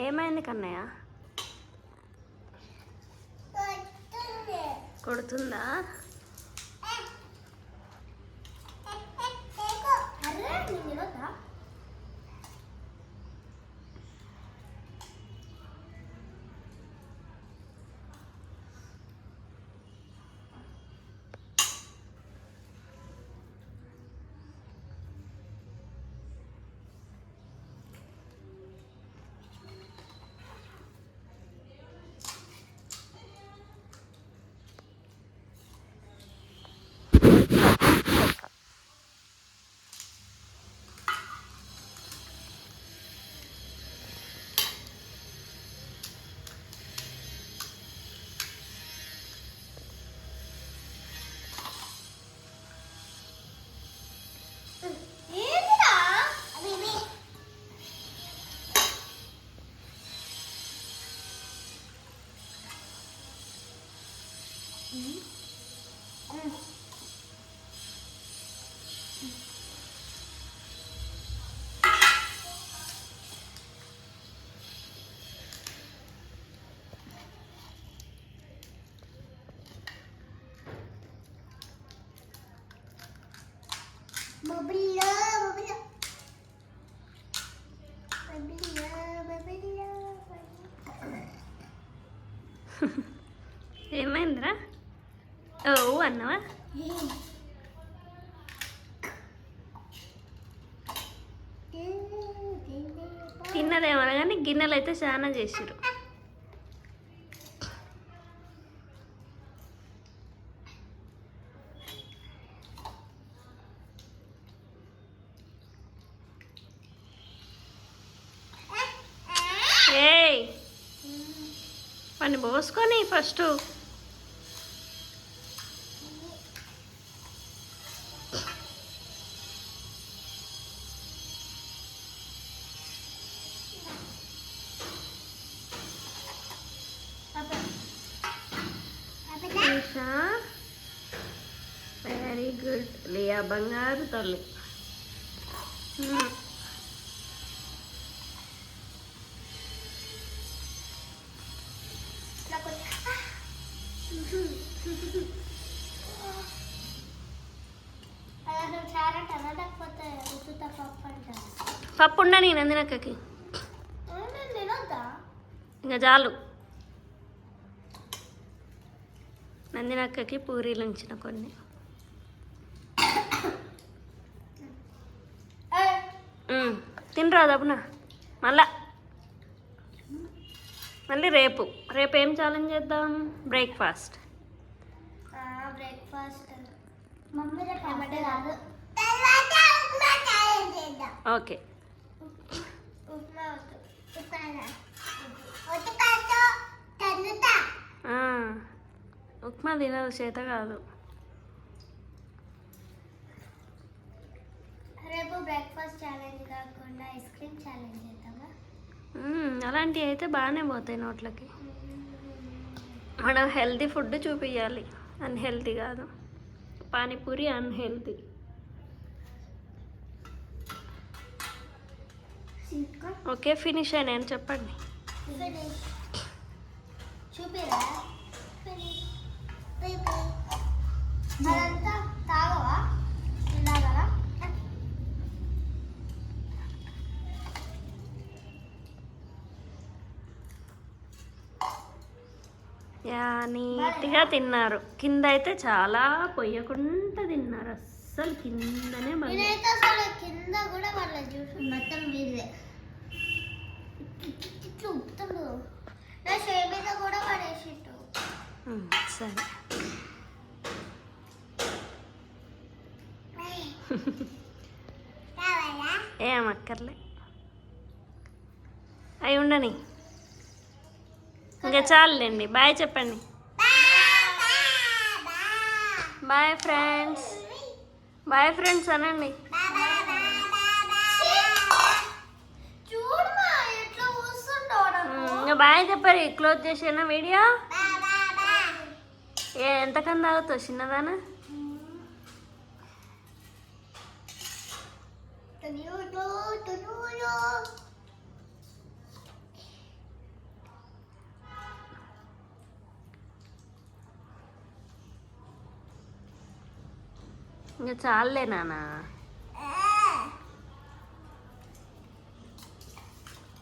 ఏమైంది కన్నయ్య? కొడుతుందా? ఏమైందిరా? ఓ అన్నవా? తిన్నదేమన్నా కానీ గిన్నెలు అయితే చాలా చేసిరు. ఏయ్ పని పోసుకొని ఫస్ట్. వెరీ గుడ్ లియా, బంగారు తల్లి. పప్పు ఉండని నందినక్కకి ఇంకా చాలు. నందినక్కకి పూరీలు ఉంచిన కొన్ని. తినరాదు అప్పునా? మళ్ళీ రేపు ఏం ఛాలెంజ్ చేద్దాం? బ్రేక్ఫాస్ట్. ఓకే. ఉప్మా తినదు, చేత కాదు. రేపు బ్రేక్ఫాస్ట్ ఛాలెంజ్ కాకుండా ఐస్ క్రీమ్ ఛాలెంజ్ చేద్దామా? అలాంటివి అయితే బాగానే పోతాయి నోట్లకి. మనం హెల్తీ ఫుడ్ చూపించాలి, అన్హెల్తీ కాదు. పానీపూరి అన్హెల్తీ. ఓకే, ఫినిష్ అయినాయని చెప్పండి. చూపిరా అదంతా తాగవా? తిన్నాగరా? నీట్గా తిన్నారు. కింద అయితే చాలా పొయ్యకుండా తిన్నారు, అస్సలు కిందనే. కింద కూడా వాళ్ళ జ్యూస్ మొత్తం మీదే ఉప్పుతుండు. నా షే మీద కూడా పడేసిట్టు. సరే. ఏమక్కర్లే, అవి ఉండని. ఇంకా చాలండి. బాయ్ చెప్పండి. Bye friends. బాయ్ ఫ్రెండ్స్ అనండి. ఇంకా బాయ్ చెప్పారు. Close చేసేనా video? ఎంతకన్నా తాగుతావు చిన్నదానా? ఇంకా చాలులే నాన్న